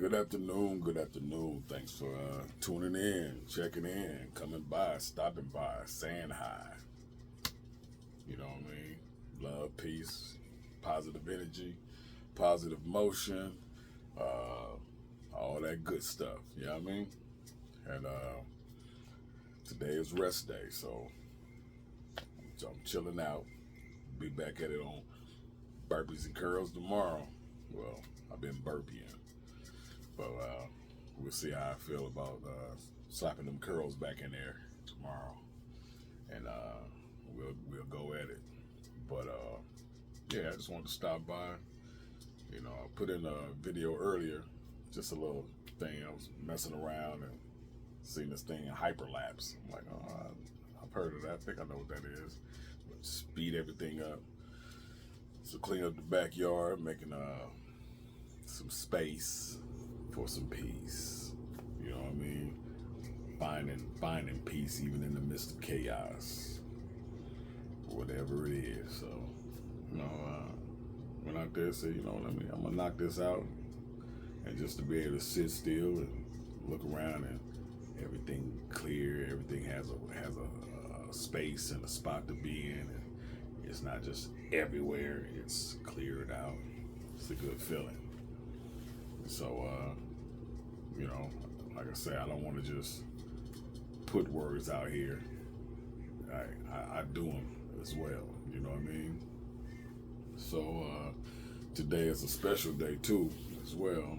Good afternoon. Good afternoon. Thanks for tuning in, checking in, coming by, stopping by, saying hi. You know what I mean? Love, peace, positive energy, positive motion, all that good stuff. You know what I mean? And today is rest day, so I'm chilling out. Be back at it on burpees and curls tomorrow. Well, I've been burping. But we'll see how I feel about slapping them curls back in there tomorrow, and we'll go at it. But yeah, I just wanted to stop by. You know, I put in a video earlier, just a little thing. I was messing around and seeing this thing in hyperlapse. I'm like, oh, I've heard of that. I think I know what that is. But speed everything up. So clean up the backyard, making some space for some peace. You know what I mean? Finding peace even in the midst of chaos. Whatever it is. So, you know, went out there and said, you know what I mean, I'm gonna knock this out. And just to be able to sit still and look around and everything clear, everything has a space and a spot to be in, and it's not just everywhere, it's cleared out. It's a good feeling. So, you know, like I say, I don't want to just put words out here. I do them as well. You know what I mean? So, today is a special day too, as well.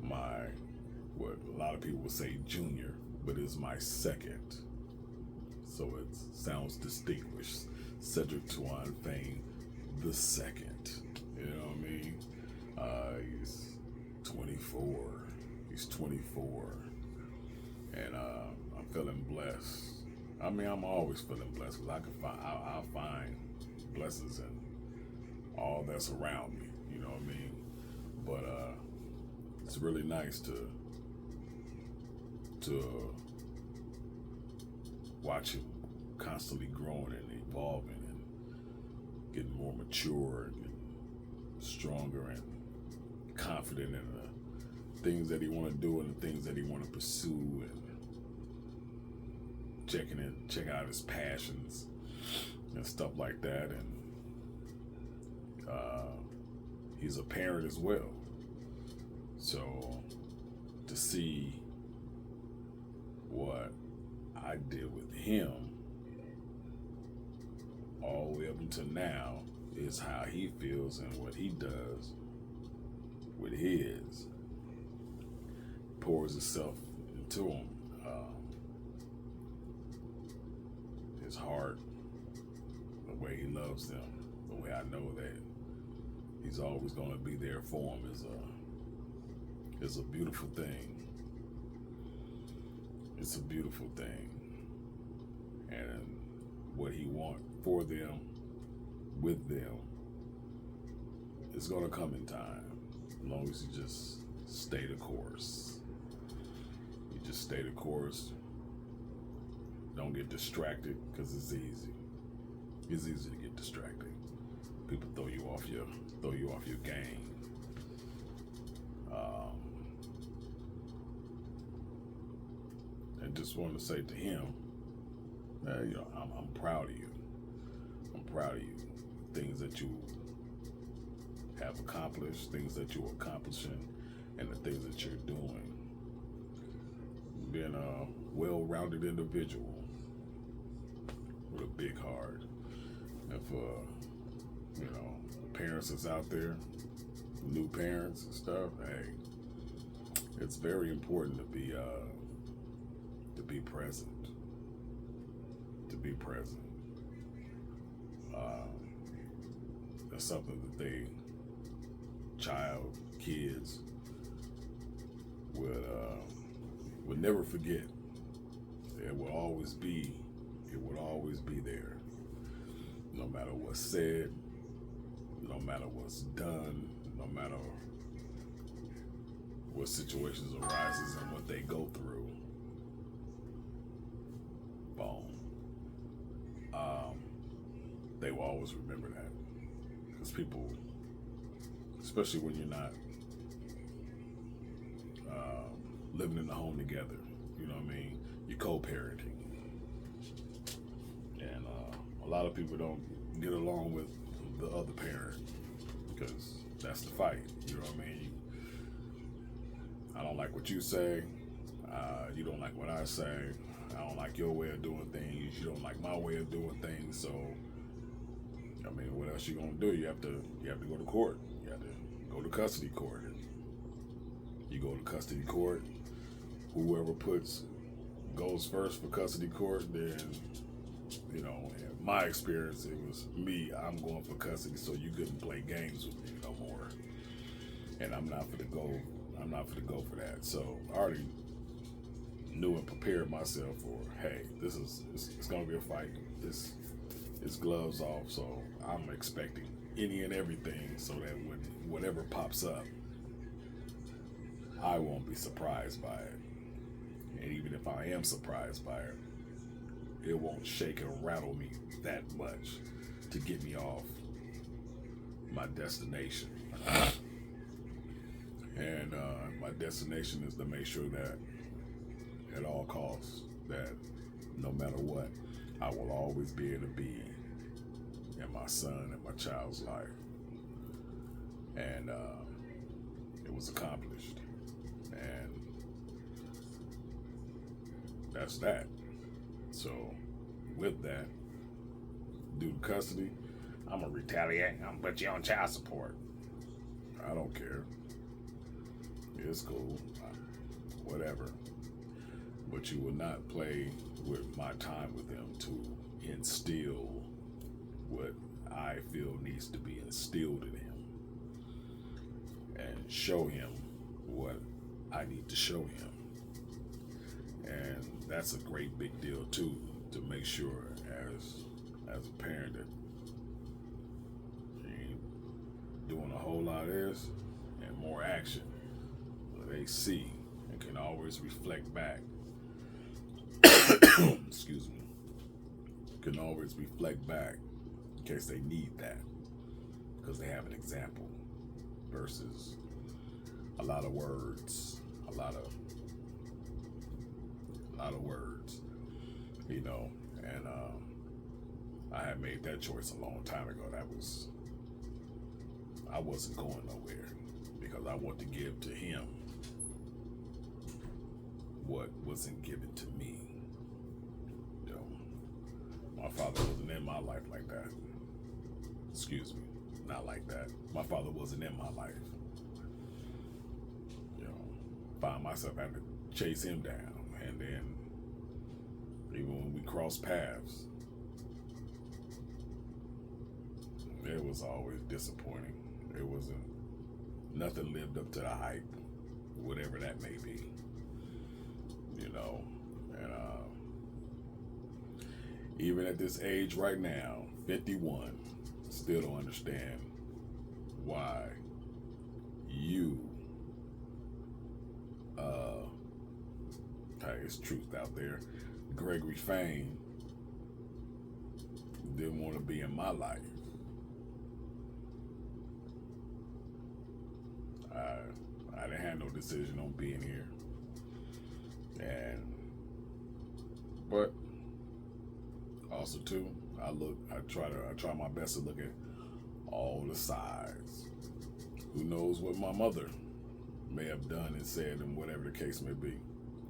My what a lot of people would say junior, but it's my second. So it sounds distinguished. Cedric Twan Fame the second. You know what I mean? He's 24. He's 24. And I'm feeling blessed. I mean, I'm always feeling blessed because I'll find blessings in all that's around me. You know what I mean? But it's really nice to watch him constantly growing and evolving and getting more mature and getting stronger and confident in the things that he want to do and the things that he want to pursue, and check out his passions and stuff like that. And he's a parent as well, so to see what I did with him all the way up until now is how he feels and what he does with his, pours itself into him. His heart, the way he loves them, the way I know that he's always going to be there for him is a beautiful thing. It's a beautiful thing. And what he wants for them, with them, is going to come in time. As long as you just stay the course. You just stay the course. Don't get distracted, because it's easy. It's easy to get distracted. People throw you off your game. And just want to say to him, you know, I'm proud of you. I'm proud of you. Things that you have accomplished, things that you're accomplishing, and the things that you're doing. Being a well-rounded individual with a big heart. And for, you know, parents that's out there, new parents and stuff, hey, it's very important to be present. To be present. That's something that kids would never forget. It will always be there. No matter what's said, no matter what's done, no matter what situations arises and what they go through. Boom. They will always remember that. Because people, especially when you're not living in the home together. You know what I mean? You're co-parenting. And a lot of people don't get along with the other parent because that's the fight. You know what I mean? I don't like what you say. You don't like what I say. I don't like your way of doing things. You don't like my way of doing things. So, I mean, what else you gonna do? You have to go to court. You have to go to custody court. You go to custody court. Whoever goes first for custody court, then, you know, in my experience, it was me. I'm going for custody, so you couldn't play games with me no more. And I'm not for to go for that. So I already knew and prepared myself for, hey, it's gonna be a fight. It's gloves off, so I'm expecting any and everything so that when whatever pops up, I won't be surprised by it. And even if I am surprised by it, it won't shake and rattle me that much to get me off my destination. And my destination is to make sure that at all costs, that no matter what, I will always be able to be in my son and my child's life. And it was accomplished. And that's that. So with that, due to custody, I'm gonna retaliate. I'm gonna put you on child support. I don't care. It's cool. Whatever. But you will not play with my time with them to instill what I feel needs to be instilled in him and show him what I need to show him. And that's a great big deal too, to make sure as a parent that you ain't doing a whole lot of this and more action. They see and can always reflect back. Excuse me. Can always reflect back in case they need that, because they have an example versus a lot of words, a lot of words, you know. And I had made that choice a long time ago. I wasn't going nowhere because I want to give to him what wasn't given to me. You know, my father wasn't in my life like that. Excuse me, not like that. My father wasn't in my life. You know, find myself having to chase him down, and then even when we crossed paths, it was always disappointing. It wasn't, nothing lived up to the hype, whatever that may be. You know, and even at this age right now, 51, still don't understand why you, hey, it's truth out there, Gregory Fane, didn't want to be in my life. I didn't have no decision on being here. But also too, I try my best to look at all the sides. Who knows what my mother may have done and said, and whatever the case may be.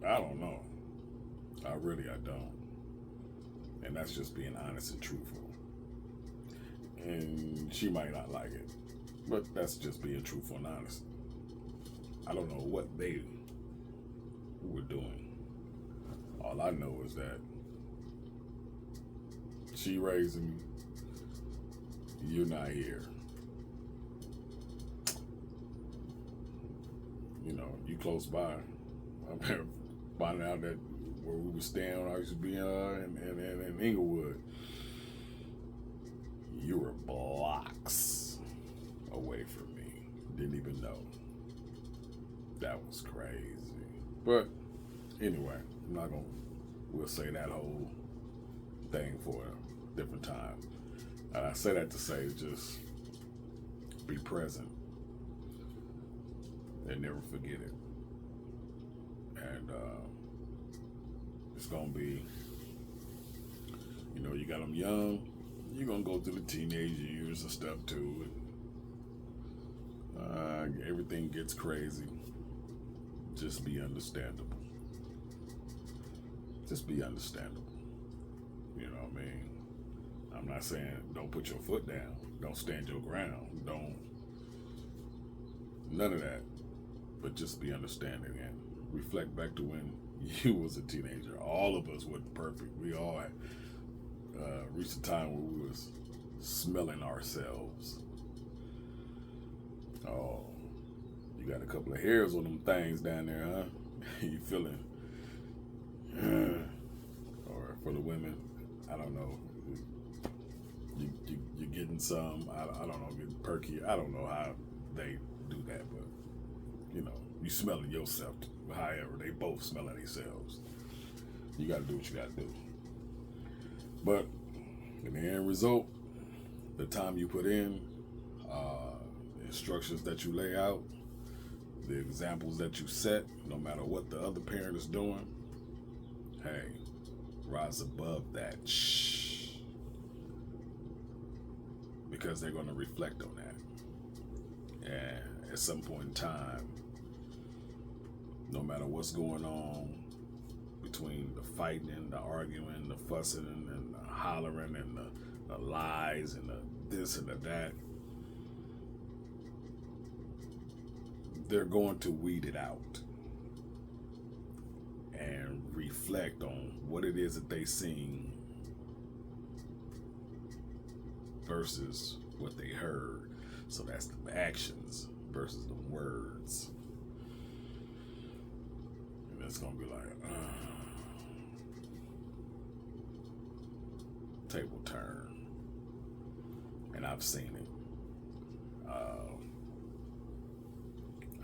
I don't know. I don't. And that's just being honest and truthful. And she might not like it, but that's just being truthful and honest. I don't know what they were doing. All I know is that she raising me, you're not here. You know, you close by. I'm finding out that where we were staying, I used to be in Inglewood. You were blocks away from me. Didn't even know. That was crazy. But anyway, we'll say that whole thing for a different time. I say that to say just be present and never forget it. And it's going to be, you got them young, you're going to go through the teenage years and stuff too. Everything gets crazy. Just be understandable. Just be understandable. You know what I mean? I'm not saying don't put your foot down. Don't stand your ground. Don't. None of that. But just be understanding and reflect back to when you was a teenager. All of us wasn't perfect. We all had, reached a time where we was smelling ourselves. Oh, you got a couple of hairs on them things down there, huh? You feeling? Or for the women, I don't know. You're getting some. I don't know, getting perky. I don't know how they do that, but you smelling yourself. However, they both smelling themselves. You got to do what you got to do. But in the end result, the time you put in, the instructions that you lay out, the examples that you set, no matter what the other parent is doing, hey, rise above that. Shh. Because they're going to reflect on that. And at some point in time, no matter what's going on between the fighting and the arguing, the fussing and the hollering and the lies and the this and the that, they're going to weed it out and reflect on what it is that they seen versus what they heard. So that's the actions versus the words. And it's gonna be like, table turn. And I've seen it.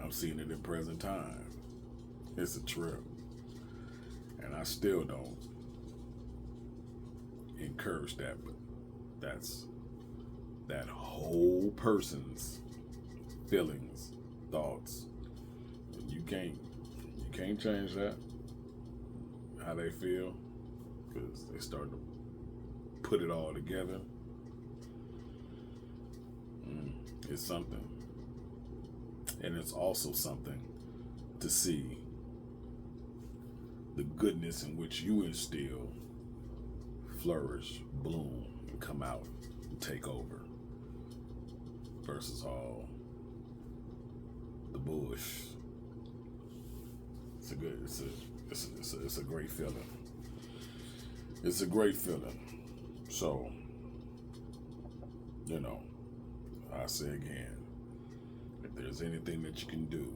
I've seen it in present time. It's a trip. And I still don't encourage that, but that's that whole person's feelings, thoughts. You can't change that, how they feel, because they start to put it all together. It's something. And it's also something to see the goodness in which you instill flourish, bloom, and come out and take over versus all the bush. It's a great feeling. It's a great feeling. So, I say again, if there's anything that you can do,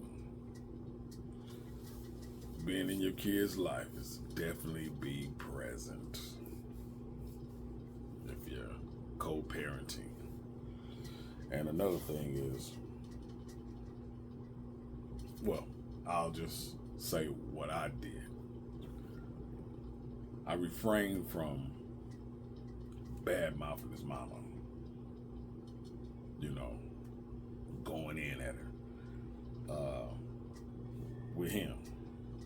being in your kid's life is definitely be present. If you're co-parenting. And another thing is, well, I'll just say what I did. I refrained from bad mouthing his mama. Going in at her. With him.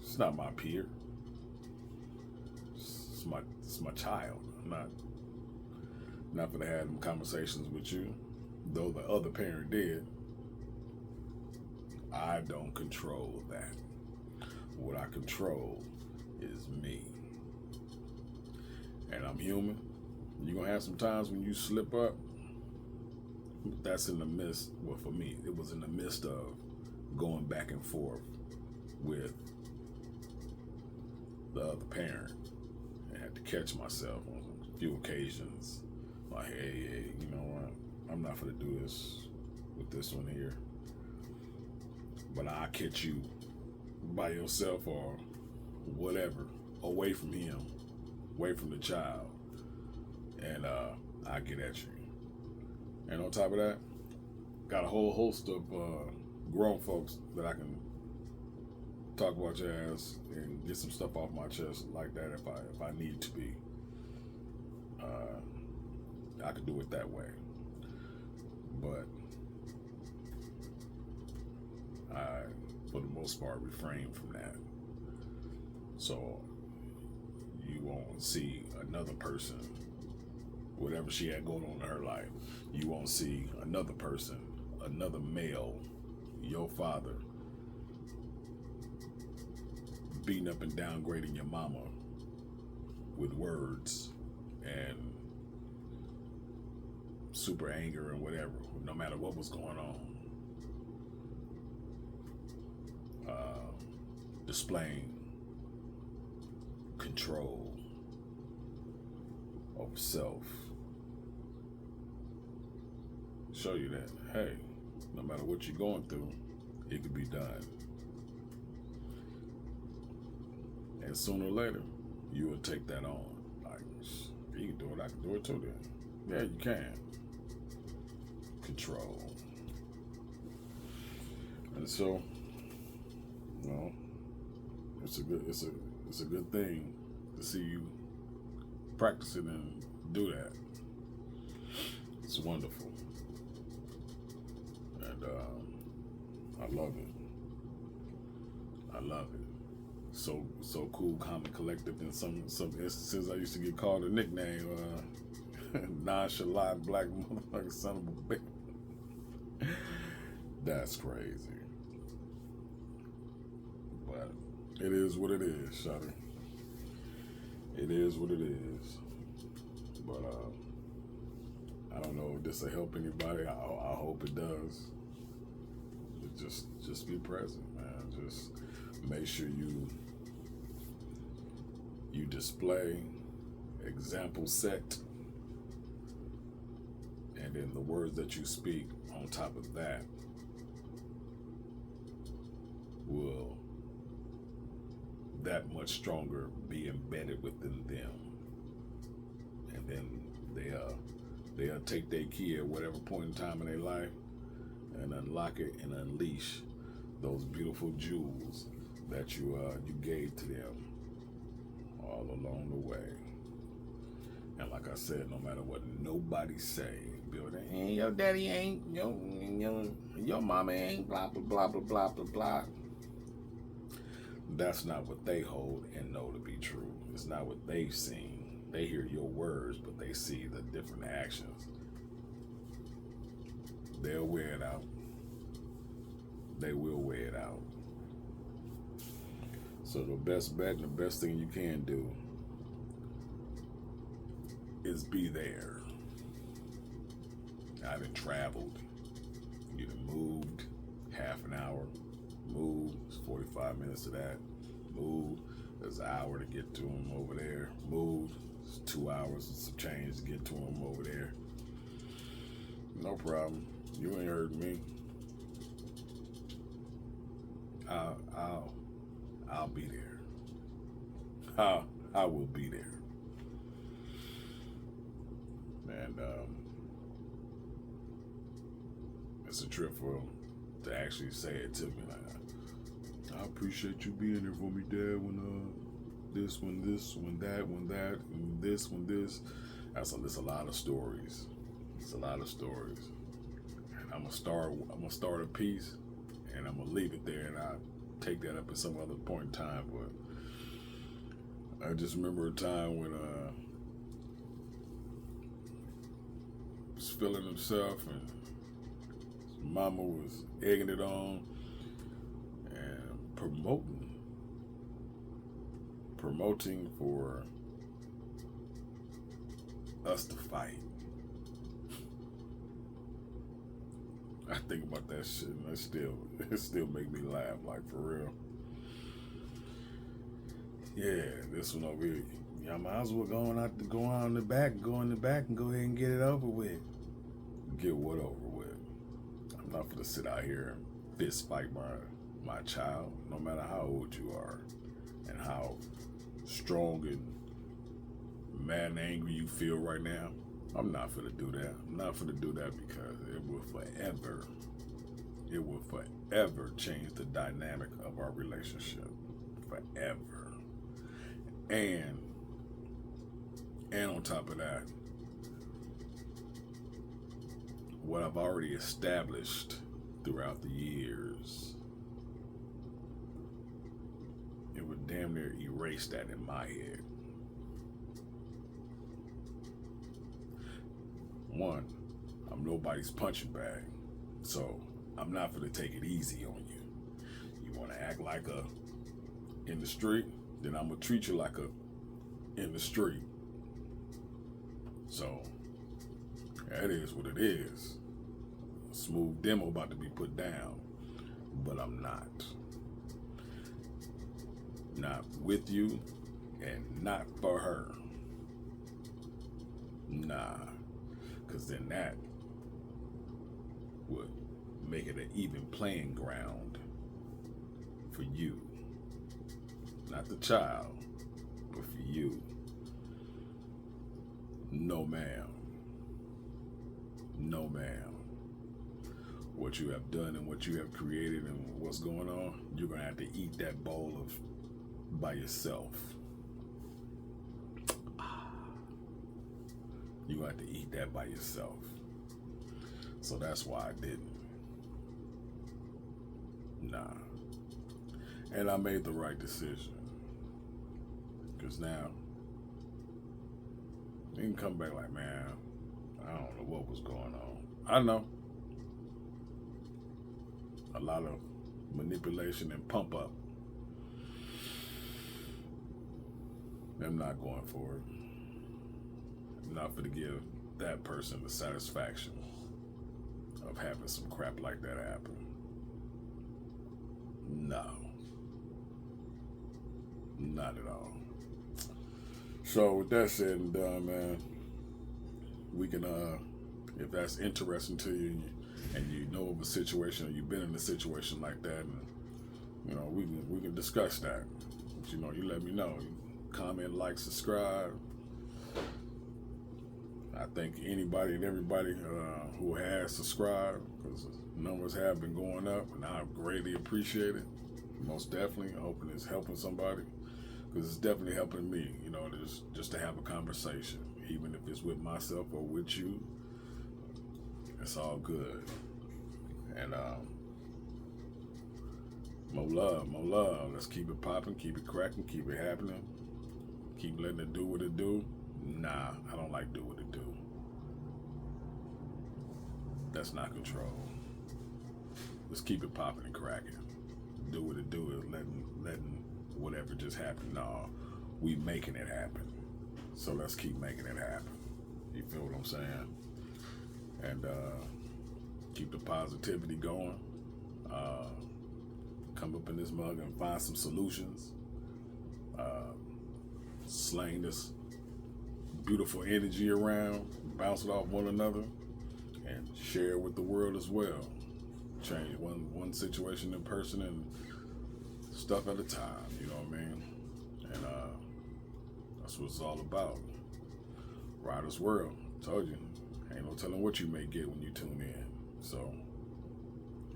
It's not my peer. It's my child. I'm not gonna have them conversations with you. Though the other parent did. I don't control that. What I control is me. And I'm human. You're gonna have some times when you slip up. That's in the midst, well, for me, it was in the midst of going back and forth with the other parent. I had to catch myself on a few occasions. Like, hey, you know what? I'm not gonna do this with this one here. But I'll catch you by yourself or whatever, away from him, away from the child, and I get at you. And on top of that, got a whole host of grown folks that I can talk about your ass and get some stuff off my chest like that if I need to be. I could do it that way. But I, for the most part, refrain from that. So you won't see another person, whatever she had going on in her life, you won't see another person, another male, your father, beating up and downgrading your mama with words and super anger and whatever, no matter what was going on. Displaying control of self. Show you that, hey, no matter what you're going through, it could be done. And sooner or later, you will take that on. Like, you can do it, I can do it too then. Yeah, you can. Control. And so, you know, it's a good thing to see you practice it and do that. It's wonderful. And I love it. I love it. So cool, calm, and collective. In some instances, I used to get called a nickname, nonchalant black motherfucker, son of a bitch. That's crazy. But it is what it is, shawty. It is what it is. But I don't know if this will help anybody. I hope it does. But just be present, man. Just make sure you display, example set, and then the words that you speak on top of that will that much stronger be embedded within them. And then they'll take their key at whatever point in time in their life and unlock it and unleash those beautiful jewels that you gave to them all along the way. And like I said, no matter what nobody say, and your daddy ain't, your mama ain't, blah, blah, blah, blah, blah, blah, blah. That's not what they hold and know to be true. It's not what they've seen. They hear your words, but they see the different actions. They'll wear it out. They will wear it out. So the best bet and the best thing you can do is be there. I done traveled. You done moved half an hour. Move, it's 45 minutes of that. Move, there's an hour to get to them over there. Move, it's 2 hours and some change to get to them over there. No problem. You ain't heard me. I'll be there. I will be there. And it's a trip for them to actually say it to me. Like, I appreciate you being there for me, Dad. When this, when that, and this, when this. It's a lot of stories. It's a lot of stories. And I'm gonna start a piece, and I'm gonna leave it there, and I'll take that up at some other point in time. But I just remember a time when was feeling himself, and his mama was egging it on and promoting for us to fight. I think about that shit, and it still make me laugh, like, for real. Yeah, this one over here. Y'all might as well go in the back and go ahead and get it over with. Get what over with? I'm not gonna sit out here and fist fight my child, no matter how old you are and how strong and mad and angry you feel right now. I'm not gonna do that. I'm not gonna do that because it will forever change the dynamic of our relationship. Forever. And on top of that, what I've already established throughout the years, it would damn near erase that in my head. One, I'm nobody's punching bag, so I'm not gonna take it easy on you. You want to act like a in the street, then I'm gonna treat you like a in the street. So that is what it is. A smooth demo about to be put down, but I'm not. Not with you, and not for her. Nah, because then that would make it an even playing ground for you. Not the child, but for you. No, ma'am. No, ma'am. What you have done and what you have created and what's going on, you're going to have to eat that bowl of by yourself. You're going to have to eat that by yourself. So that's why I didn't. Nah. And I made the right decision. Because now, you can come back like, man, I don't know what was going on. I know. A lot of manipulation and pump up. I'm not going for it. I'm not going to give that person the satisfaction of having some crap like that happen. No. Not at all. So with that said and done, man, we can, if that's interesting to you and you know of a situation or you've been in a situation like that, and you know, we can discuss that. But, you know, you let me know. You comment, like, subscribe. I thank anybody and everybody who has subscribed, because numbers have been going up, and I greatly appreciate it. Most definitely. I'm hoping it's helping somebody, because it's definitely helping me, you know, just to have a conversation, even if it's with myself or with you. It's all good. And more love. Let's keep it popping, keep it cracking, keep it happening. Keep letting it do what it do. Nah, I don't like do what it do. That's not control. Let's keep it popping and cracking. Do what it do is letting whatever just happen. No, we making it happen. So let's keep making it happen. You feel what I'm saying? And keep the positivity going. Come up in this mug and find some solutions. Slang this beautiful energy around, bounce it off one another, and share it with the world as well. Change one situation in person and stuff at a time, you know what I mean? And that's what it's all about. Rider's World. Told you, ain't no telling what you may get when you tune in. So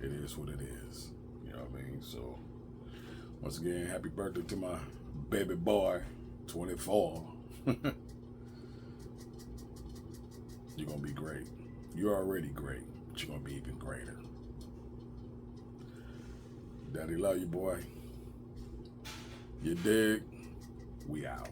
it is what it is. You know what I mean? So once again, happy birthday to my baby boy, 24. You're gonna be great. You're already great, but you're gonna be even greater. Daddy love you, boy. You dig? We out.